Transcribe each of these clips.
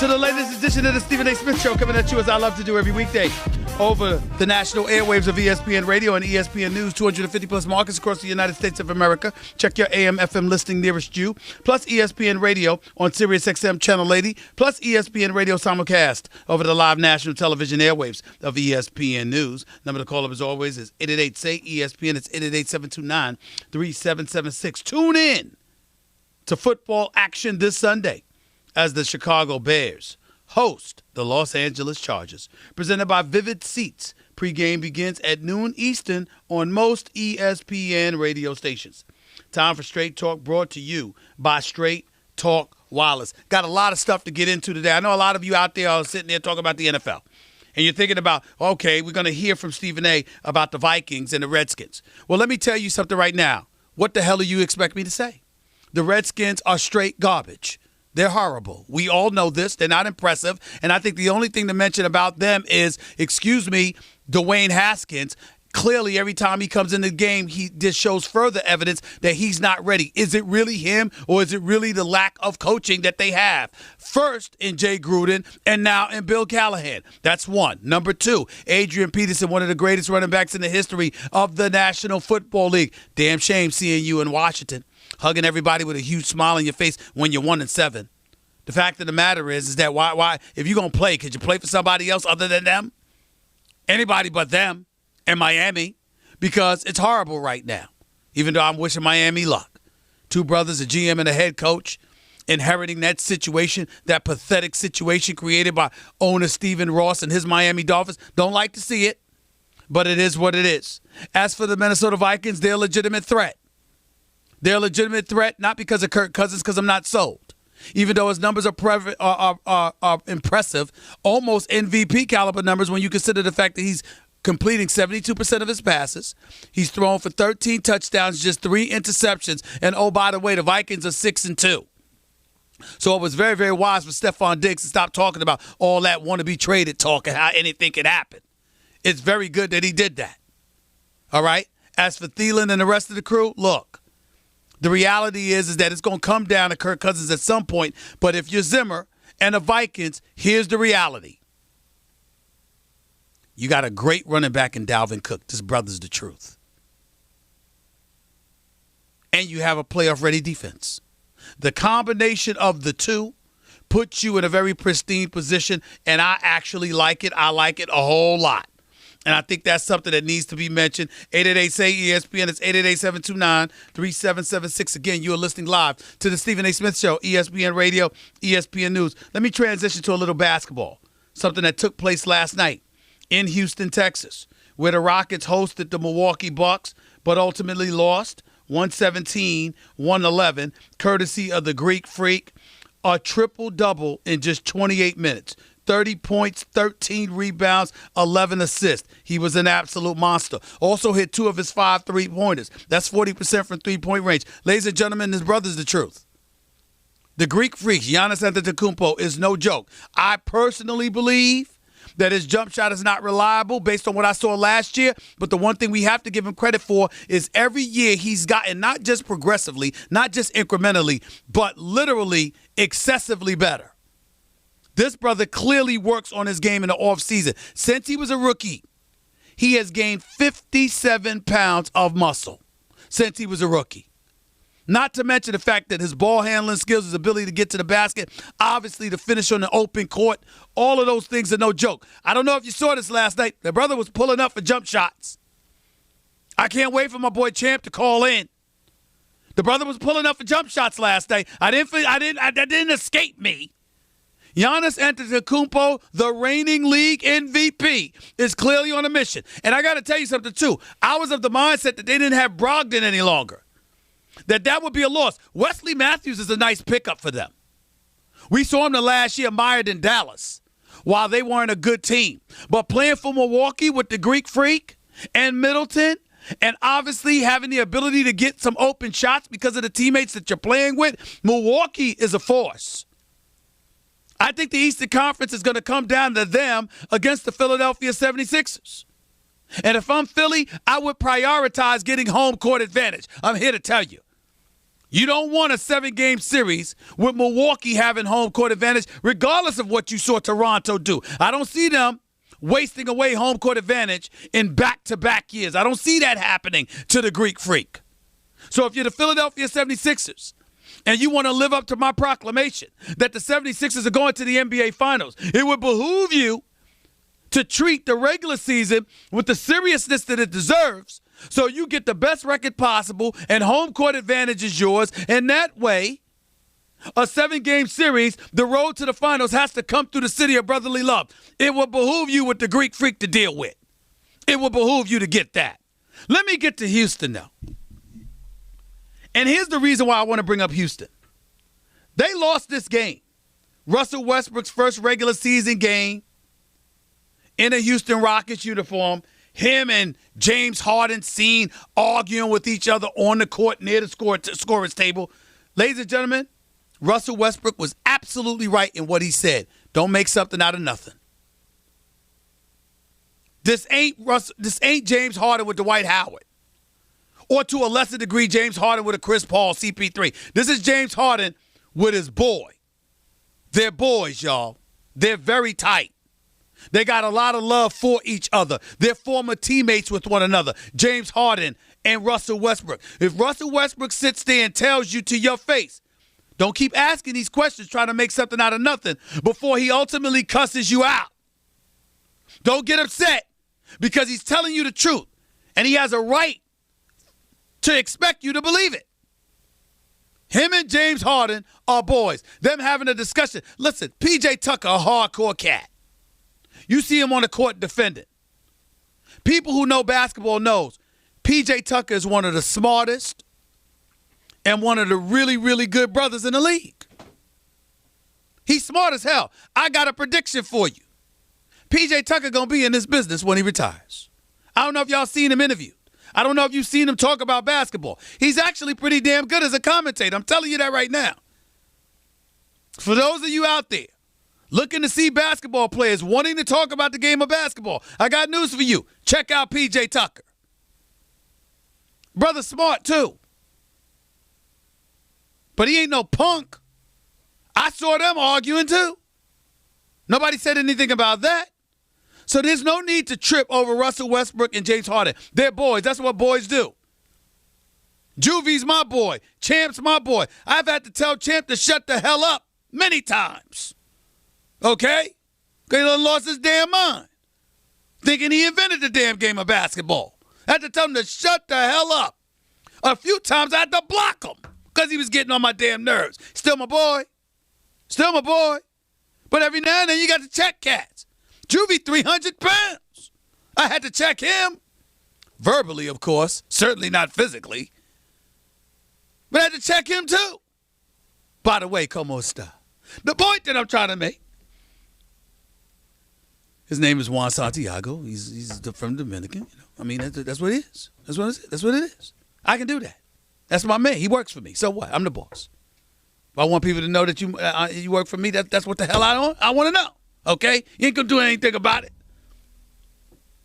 to the latest edition of the Stephen A.Smith Show, coming at you as I love to do every weekday over the national airwaves of ESPN Radio and ESPN News, 250-plus markets across the United States of America. Check your AM/FM listing nearest you, plus ESPN Radio on Sirius XM Channel 80, plus ESPN Radio simulcast over the live national television airwaves of ESPN News. Number to call up, as always, is 888-SAY-ESPN. It's 888-729-3776. Tune in to football action this Sunday as the Chicago Bears host the Los Angeles Chargers. Presented by Vivid Seats. Pre-game begins at noon Eastern on most ESPN radio stations. Time for Straight Talk, brought to you by Straight Talk Wireless. Got a lot of stuff to get into today. I know a lot of you out there are sitting there talking about the NFL. And you're thinking about, okay, we're going to hear from Stephen A. about the Vikings and the Redskins. Well, let me tell you something right now. What the hell do you expect me to say? The Redskins are straight garbage. They're horrible. We all know this. They're not impressive. And I think the only thing to mention about them is, Dwayne Haskins. Clearly, every time he comes in the game, he just shows further evidence that he's not ready. Is it really him, or is it really the lack of coaching that they have? First in Jay Gruden, and now in Bill Callahan. That's one. Number two, Adrian Peterson, one of the greatest running backs in the history of the National Football League. Damn shame seeing you in Washington, hugging everybody with a huge smile on your face when you're 1-7. The fact of the matter is that why if you're going to play, could you play for somebody else other than them? Anybody but them and Miami, because it's horrible right now, even though I'm wishing Miami luck. Two brothers, a GM and a head coach, inheriting that situation, that pathetic situation created by owner Stephen Ross and his Miami Dolphins. Don't like to see it, but it is what it is. As for the Minnesota Vikings, they're a legitimate threat. They're a legitimate threat, not because of Kirk Cousins, because I'm not sold. Even though his numbers are impressive, almost MVP caliber numbers when you consider the fact that he's completing 72% of his passes. He's thrown for 13 touchdowns, just 3 interceptions. And, oh, by the way, the Vikings are 6-2. So it was very, very wise for Stephon Diggs to stop talking about all that wannabe traded talk and how anything could happen. It's very good that he did that. All right? As for Thielen and the rest of the crew, look. The reality is that it's going to come down to Kirk Cousins at some point. But if you're Zimmer and the Vikings, here's the reality. You got a great running back in Dalvin Cook. This brother's the truth. And you have a playoff-ready defense. The combination of the two puts you in a very pristine position, and I actually like it. I like it a whole lot. And I think that's something that needs to be mentioned. 888-SAY-ESPN. It's 888-729-3776. Again, you are listening live to the Stephen A. Smith Show, ESPN Radio, ESPN News. Let me transition to a little basketball, something that took place last night in Houston, Texas, where the Rockets hosted the Milwaukee Bucks, but ultimately lost 117-111, courtesy of the Greek Freak. A triple-double in just 28 minutes. 30 points, 13 rebounds, 11 assists. He was an absolute monster. Also hit 2 of his 5 3-pointers. That's 40% from three-point range. Ladies and gentlemen, his brother's the truth. The Greek Freak, Giannis Antetokounmpo, is no joke. I personally believe that his jump shot is not reliable based on what I saw last year, but the one thing we have to give him credit for is every year he's gotten not just progressively, not just incrementally, but literally excessively better. This brother clearly works on his game in the offseason. Since he was a rookie, he has gained 57 pounds of muscle since he was a rookie. Not to mention the fact that his ball handling skills, his ability to get to the basket, obviously to finish on the open court, all of those things are no joke. I don't know if you saw this last night. The brother was pulling up for jump shots. I can't wait for my boy Champ to call in. The brother was pulling up for jump shots last night. That didn't escape me. Giannis Antetokounmpo, the reigning league MVP, is clearly on a mission. And I got to tell you something, too. I was of the mindset that they didn't have Brogdon any longer, that would be a loss. Wesley Matthews is a nice pickup for them. We saw him the last year mired in Dallas while they weren't a good team. But playing for Milwaukee with the Greek Freak and Middleton, and obviously having the ability to get some open shots because of the teammates that you're playing with, Milwaukee is a force. I think the Eastern Conference is going to come down to them against the Philadelphia 76ers. And if I'm Philly, I would prioritize getting home court advantage. I'm here to tell you. You don't want a 7-game series with Milwaukee having home court advantage, regardless of what you saw Toronto do. I don't see them wasting away home court advantage in back-to-back years. I don't see that happening to the Greek Freak. So if you're the Philadelphia 76ers and you want to live up to my proclamation that the 76ers are going to the NBA Finals, it would behoove you to treat the regular season with the seriousness that it deserves, so you get the best record possible and home court advantage is yours. And that way, a 7-game series, the road to the finals has to come through the city of brotherly love. It will behoove you with the Greek Freak to deal with. It will behoove you to get that. Let me get to Houston now. And here's the reason why I want to bring up Houston. They lost this game. Russell Westbrook's first regular season game in a Houston Rockets uniform. Him and James Harden seen arguing with each other on the court near the scorer's table. Ladies and gentlemen, Russell Westbrook was absolutely right in what he said. Don't make something out of nothing. This ain't James Harden with Dwight Howard. Or to a lesser degree, James Harden with a Chris Paul, CP3. This is James Harden with his boy. They're boys, y'all. They're very tight. They got a lot of love for each other. They're former teammates with one another, James Harden and Russell Westbrook. If Russell Westbrook sits there and tells you to your face, don't keep asking these questions trying to make something out of nothing before he ultimately cusses you out. Don't get upset because he's telling you the truth, and he has a right to expect you to believe it. Him and James Harden are boys. Them having a discussion. Listen, P.J. Tucker, a hardcore cat. You see him on the court defending. People who know basketball knows P.J. Tucker is one of the smartest and one of the really, really good brothers in the league. He's smart as hell. I got a prediction for you. P.J. Tucker going to be in this business when he retires. I don't know if y'all seen him interviewed. I don't know if you've seen him talk about basketball. He's actually pretty damn good as a commentator. I'm telling you that right now. For those of you out there looking to see basketball players wanting to talk about the game of basketball, I got news for you. Check out P.J. Tucker. Brother smart, too. But he ain't no punk. I saw them arguing, too. Nobody said anything about that. So there's no need to trip over Russell Westbrook and James Harden. They're boys. That's what boys do. Juvie's my boy. Champ's my boy. I've had to tell Champ to shut the hell up many times. Okay? Because he done lost his damn mind. Thinking he invented the damn game of basketball. I had to tell him to shut the hell up. A few times I had to block him because he was getting on my damn nerves. Still my boy. Still my boy. But every now and then you got to check cats. Juvie, 300 pounds. I had to check him. Verbally, of course. Certainly not physically. But I had to check him too. By the way, como esta? The point that I'm trying to make. His name is Juan Santiago. He's from Dominican. You know, I mean, that's what it is. That's what it is. I can do that. That's my man. He works for me. So what? I'm the boss. If I want people to know that you work for me, that's what the hell I want to know. Okay? You ain't going to do anything about it.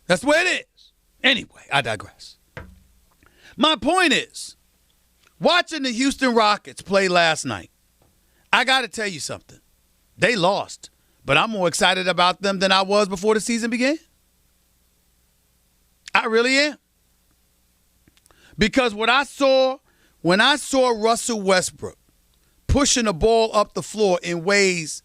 That's the way it is. Anyway, I digress. My point is, watching the Houston Rockets play last night, I got to tell you something. They lost, but I'm more excited about them than I was before the season began. I really am. Because when I saw Russell Westbrook pushing the ball up the floor in ways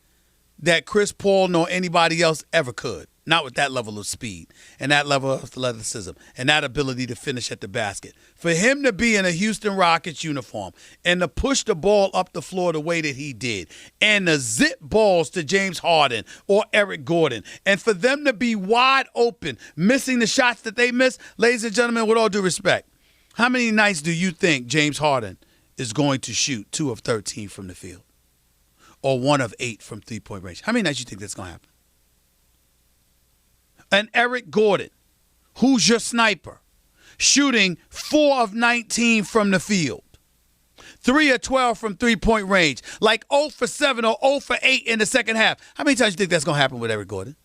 that Chris Paul nor anybody else ever could, not with that level of speed and that level of athleticism and that ability to finish at the basket. For him to be in a Houston Rockets uniform and to push the ball up the floor the way that he did and to zip balls to James Harden or Eric Gordon and for them to be wide open, missing the shots that they missed, ladies and gentlemen, with all due respect, how many nights do you think James Harden is going to shoot 2 of 13 from the field or 1 of 8 from three-point range? How many nights do you think that's going to happen? And Eric Gordon, who's your sniper, shooting 4 of 19 from the field, 3 of 12 from three-point range, like 0 for 7 or 0 for 8 in the second half. How many times do you think that's going to happen with Eric Gordon?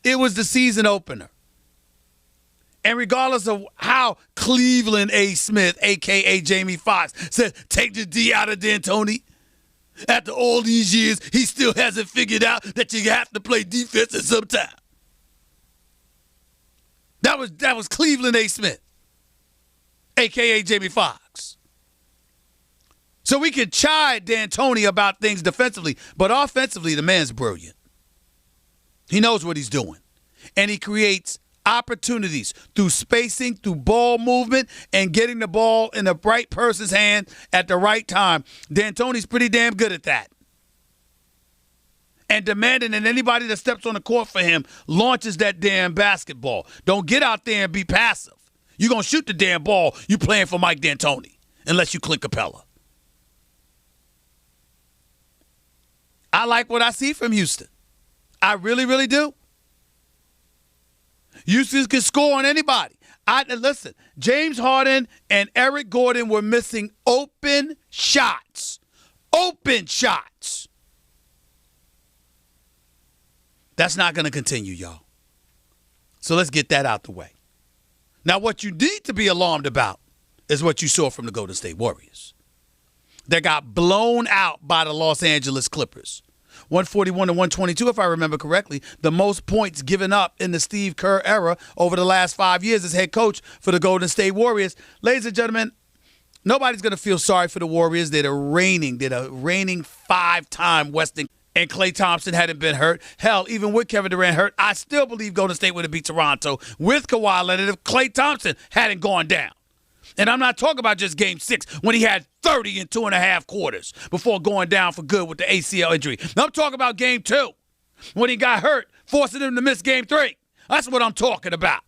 It was the season opener. And regardless of how Cleveland A.Smith, a.k.a. Jamie Foxx, said, take the D out of D'Antoni, after all these years, he still hasn't figured out that you have to play defense at some time. That was Cleveland A.Smith, a.k.a. Jamie Foxx. So we can chide D'Antoni about things defensively, but offensively, the man's brilliant. He knows what he's doing. And he creates opportunities through spacing, through ball movement, and getting the ball in the right person's hand at the right time. D'Antoni's pretty damn good at that. And demanding that anybody that steps on the court for him launches that damn basketball. Don't get out there and be passive. You're going to shoot the damn ball. You playing for Mike D'Antoni, unless you Clint Capella. I like what I see from Houston. I really, really do. Houston can score on anybody. Listen, James Harden and Eric Gordon were missing open shots. Open shots. That's not going to continue, y'all. So let's get that out the way. Now, what you need to be alarmed about is what you saw from the Golden State Warriors. They got blown out by the Los Angeles Clippers. 141-122, if I remember correctly, the most points given up in the Steve Kerr era over the last 5 years as head coach for the Golden State Warriors. Ladies and gentlemen, nobody's going to feel sorry for the Warriors. They're the reigning five-time Western, and Klay Thompson hadn't been hurt. Hell, even with Kevin Durant hurt, I still believe Golden State would have beat Toronto with Kawhi Leonard if Klay Thompson hadn't gone down. And I'm not talking about just Game 6 when he had 30 in 2.5 quarters before going down for good with the ACL injury. Now, I'm talking about Game 2 when he got hurt, forcing him to miss Game 3. That's what I'm talking about.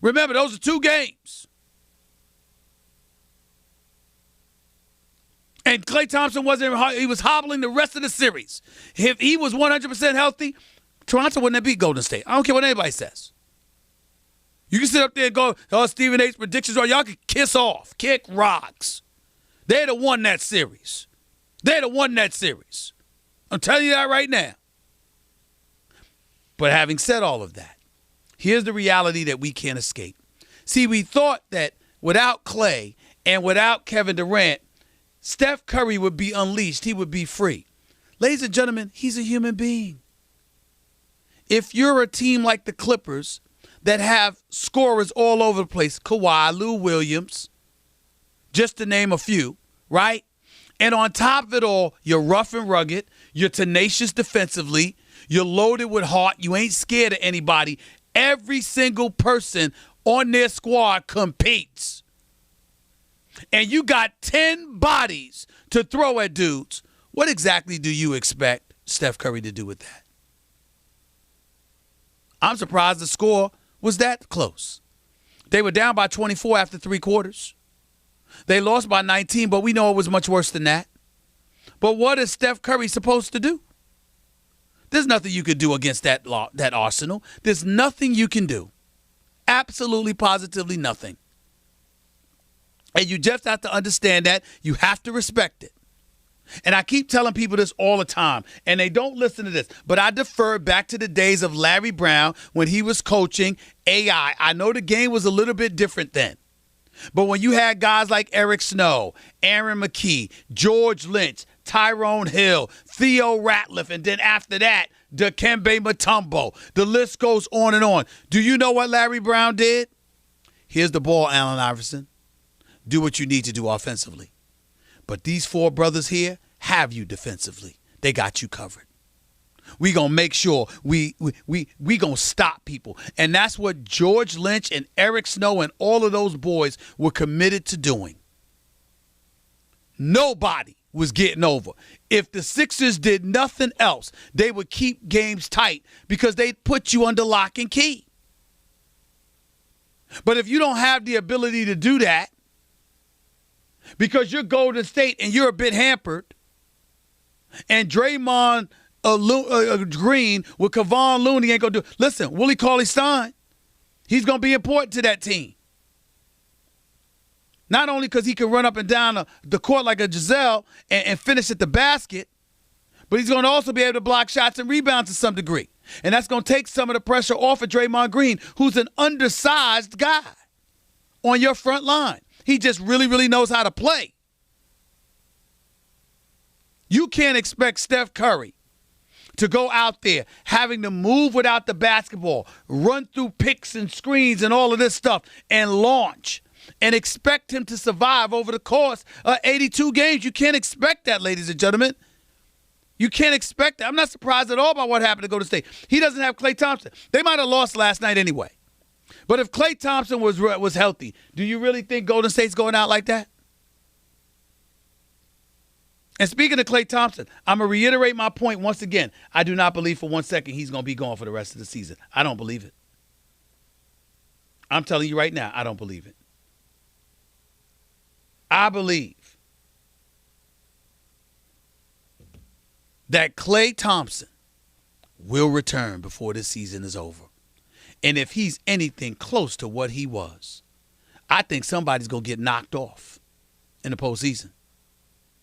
Remember, those are 2 games. And Klay Thompson he was hobbling the rest of the series. If he was 100% healthy, Toronto wouldn't have beat Golden State. I don't care what anybody says. You can sit up there and go, oh, Stephen A's predictions are, y'all can kiss off, kick rocks. They'd have won that series. They'd have won that series. I'm telling you that right now. But having said all of that, here's the reality that we can't escape. See, we thought that without Klay and without Kevin Durant, Steph Curry would be unleashed. He would be free. Ladies and gentlemen, he's a human being. If you're a team like the Clippers that have scorers all over the place, Kawhi, Lou Williams, just to name a few, right? And on top of it all, you're rough and rugged, you're tenacious defensively, you're loaded with heart, you ain't scared of anybody. Every single person on their squad competes. And you got 10 bodies to throw at dudes. What exactly do you expect Steph Curry to do with that? I'm surprised the score was that close. They were down by 24 after 3 quarters. They lost by 19, but we know it was much worse than that. But what is Steph Curry supposed to do? There's nothing you could do against that arsenal. There's nothing you can do. Absolutely, positively nothing. And you just have to understand that. You have to respect it. And I keep telling people this all the time, and they don't listen to this, but I defer back to the days of Larry Brown when he was coaching AI. I know the game was a little bit different then. But when you had guys like Eric Snow, Aaron McKee, George Lynch, Tyrone Hill, Theo Ratliff, and then after that, Dikembe Mutombo, the list goes on and on. Do you know what Larry Brown did? Here's the ball, Allen Iverson. Do what you need to do offensively. But these 4 brothers here have you defensively. They got you covered. We going to make sure we going to stop people. And that's what George Lynch and Eric Snow and all of those boys were committed to doing. Nobody was getting over. If the Sixers did nothing else, they would keep games tight because they'd put you under lock and key. But if you don't have the ability to do that, because you're Golden State and you're a bit hampered, and Draymond Green with Kevon Looney ain't going to do. Listen, Willie Cauley-Stein, he's going to be important to that team. Not only because he can run up and down the court like a Giselle and finish at the basket, but he's going to also be able to block shots and rebound to some degree. And that's going to take some of the pressure off of Draymond Green, who's an undersized guy on your front line. He just really, really knows how to play. You can't expect Steph Curry to go out there having to move without the basketball, run through picks and screens and all of this stuff, and launch, and expect him to survive over the course of 82 games. You can't expect that, ladies and gentlemen. You can't expect that. I'm not surprised at all by what happened to Golden State. He doesn't have Klay Thompson. They might have lost last night anyway. But if Klay Thompson was healthy, do you really think Golden State's going out like that? And speaking of Klay Thompson, I'm going to reiterate my point once again. I do not believe for 1 second he's going to be gone for the rest of the season. I don't believe it. I'm telling you right now, I don't believe it. I believe that Klay Thompson will return before this season is over. And if he's anything close to what he was, I think somebody's going to get knocked off in the postseason.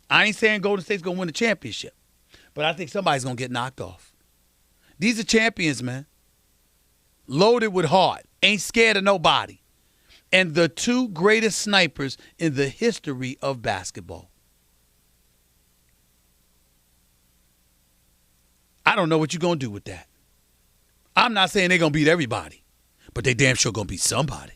I ain't saying Golden State's going to win the championship, but I think somebody's going to get knocked off. These are champions, man. Loaded with heart. Ain't scared of nobody. And the two greatest snipers in the history of basketball. I don't know what you're going to do with that. I'm not saying they're going to beat everybody, but they damn sure going to beat somebody.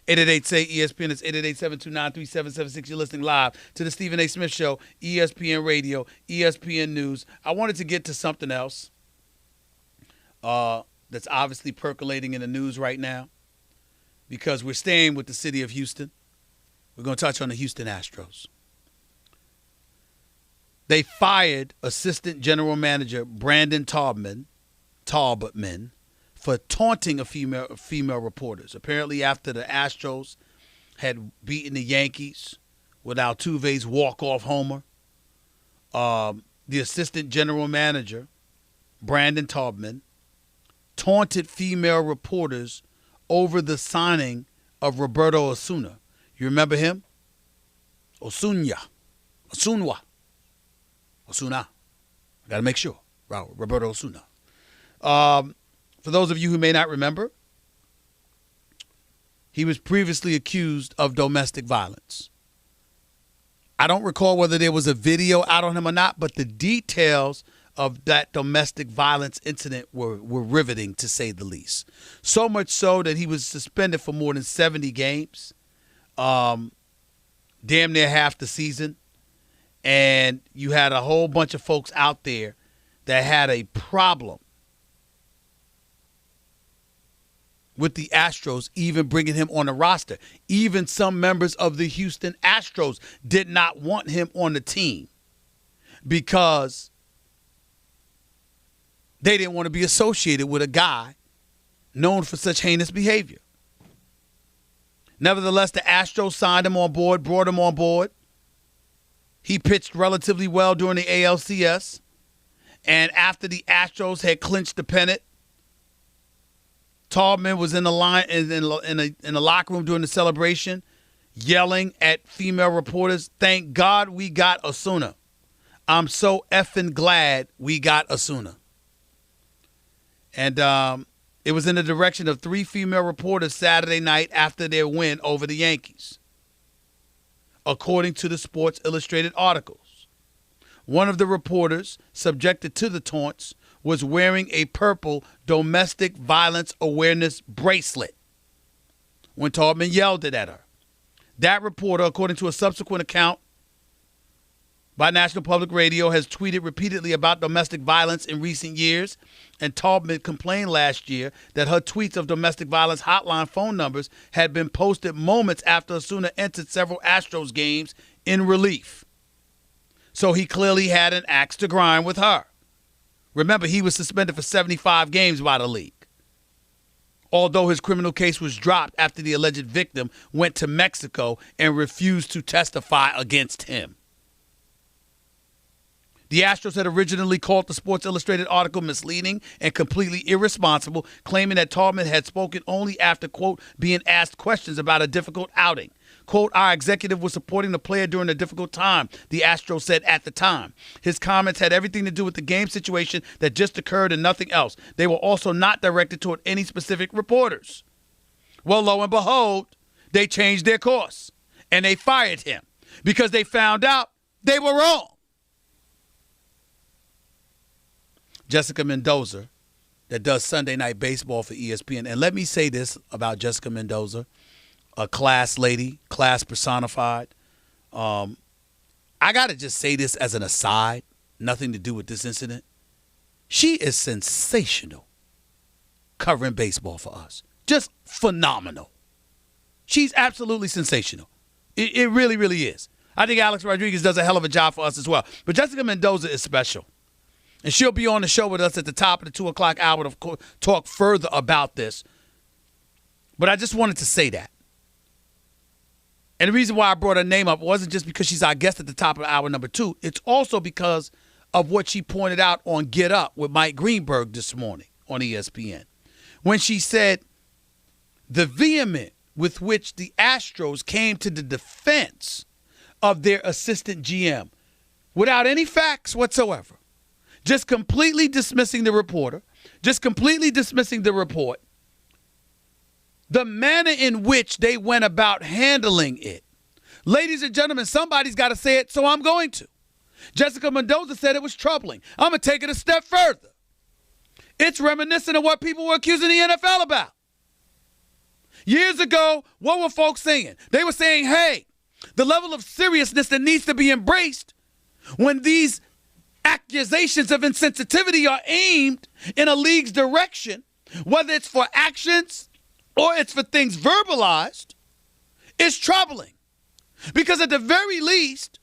888-SAY-ESPN. It's 888-729-3776. You're listening live to the Stephen A. Smith Show, ESPN Radio, ESPN News. I wanted to get to something else that's obviously percolating in the news right now because we're staying with the city of Houston. We're going to touch on the Houston Astros. They fired assistant general manager Brandon Taubman, for taunting a female reporters. Apparently after the Astros had beaten the Yankees with Altuve's walk-off homer, the assistant general manager, Brandon Taubman, taunted female reporters over the signing of Roberto Osuna. You remember him? Osuna. I got to make sure. Roberto Osuna. For those of you who may not remember, he was previously accused of domestic violence. I don't recall whether there was a video out on him or not, but the details of that domestic violence incident were riveting, to say the least. So much so that he was suspended for more than 70 games, damn near half the season. And you had a whole bunch of folks out there that had a problem with the Astros even bringing him on the roster. Even some members of the Houston Astros did not want him on the team because they didn't want to be associated with a guy known for such heinous behavior. Nevertheless, the Astros signed him on board, brought him on board. He pitched relatively well during the ALCS. And after the Astros had clinched the pennant, Taubman was in the line in the locker room during the celebration, yelling at female reporters, "Thank God we got Osuna. I'm so effing glad we got Osuna." And it was in the direction of 3 female reporters Saturday night after their win over the Yankees, according to the Sports Illustrated articles. One of the reporters subjected to the taunts was wearing a purple domestic violence awareness bracelet when Taubman yelled it at her. That reporter, according to a subsequent account by National Public Radio, has tweeted repeatedly about domestic violence in recent years, and Taubman complained last year that her tweets of domestic violence hotline phone numbers had been posted moments after Osuna entered several Astros games in relief. So he clearly had an axe to grind with her. Remember, he was suspended for 75 games by the league, although his criminal case was dropped after the alleged victim went to Mexico and refused to testify against him. The Astros had originally called the Sports Illustrated article misleading and completely irresponsible, claiming that Taubman had spoken only after, quote, being asked questions about a difficult outing. Quote, our executive was supporting the player during a difficult time, the Astros said at the time. His comments had everything to do with the game situation that just occurred and nothing else. They were also not directed toward any specific reporters. Well, lo and behold, they changed their course and they fired him because they found out they were wrong. Jessica Mendoza, that does Sunday Night Baseball for ESPN. And let me say this about Jessica Mendoza, a class lady, class personified. I got to just say this as an aside, nothing to do with this incident. She is sensational covering baseball for us. Just phenomenal. She's absolutely sensational. It really, really is. I think Alex Rodriguez does a hell of a job for us as well. But Jessica Mendoza is special. And she'll be on the show with us at the top of the 2 o'clock hour to talk further about this. But I just wanted to say that. And the reason why I brought her name up wasn't just because she's our guest at the top of hour number 2. It's also because of what she pointed out on Get Up with Mike Greenberg this morning on ESPN. When she said the vehement with which the Astros came to the defense of their assistant GM without any facts whatsoever. Just completely dismissing the reporter, just completely dismissing the report, the manner in which they went about handling it. Ladies and gentlemen, somebody's got to say it, so I'm going to. Jessica Mendoza said it was troubling. I'm going to take it a step further. It's reminiscent of what people were accusing the NFL about. Years ago, what were folks saying? They were saying, hey, the level of seriousness that needs to be embraced when these accusations of insensitivity are aimed in a league's direction, whether it's for actions or it's for things verbalized, is troubling. Because at the very least,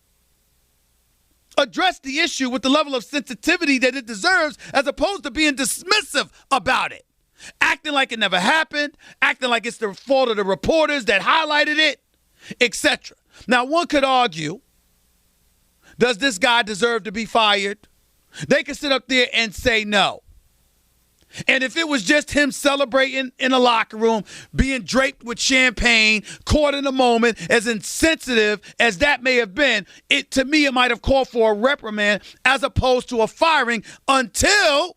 address the issue with the level of sensitivity that it deserves as opposed to being dismissive about it. Acting like it never happened, acting like it's the fault of the reporters that highlighted it, etc. Now, one could argue, does this guy deserve to be fired? They could sit up there and say no. And if it was just him celebrating in a locker room, being draped with champagne, caught in a moment, as insensitive as that may have been, to me it might have called for a reprimand as opposed to a firing until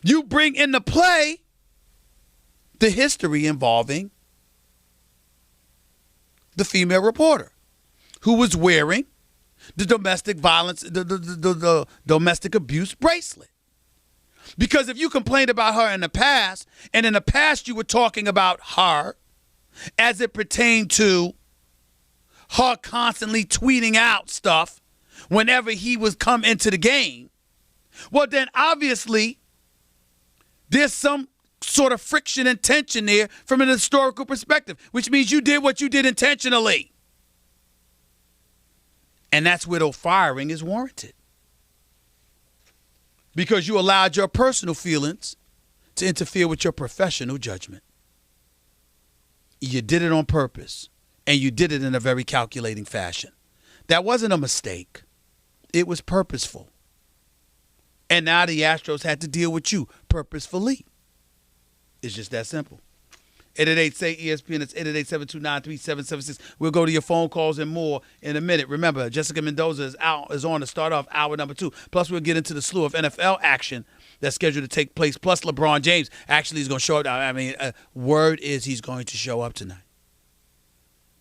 you bring into play the history involving the female reporter who was wearing the domestic violence, the domestic abuse bracelet. Because if you complained about her in the past, and in the past you were talking about her as it pertained to her constantly tweeting out stuff whenever he was come into the game, well then obviously there's some sort of friction and tension there from an historical perspective, which means you did what you did intentionally. And that's where the firing is warranted. Because you allowed your personal feelings to interfere with your professional judgment. You did it on purpose, and you did it in a very calculating fashion. That wasn't a mistake. It was purposeful. And now the Astros had to deal with you purposefully. It's just that simple. 888-SAY-ESPN. It's 888-729-3776. We'll go to your phone calls and more in a minute. Remember, Jessica Mendoza is on to start off hour number 2. Plus, we'll get into the slew of NFL action that's scheduled to take place. Plus, LeBron James actually is going to show up. I mean, word is he's going to show up tonight.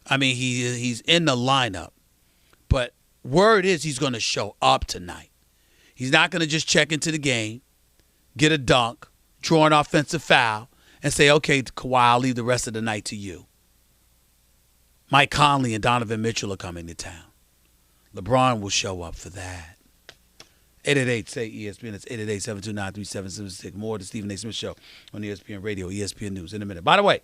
I mean, he's in the lineup. But word is he's going to show up tonight. He's not going to just check into the game, get a dunk, draw an offensive foul, and say, okay, Kawhi, I'll leave the rest of the night to you. Mike Conley and Donovan Mitchell are coming to town. LeBron will show up for that. 888-SAY-ESPN. It's 888-729-3776. More of the Stephen A. Smith Show on ESPN Radio, ESPN News in a minute. By the way,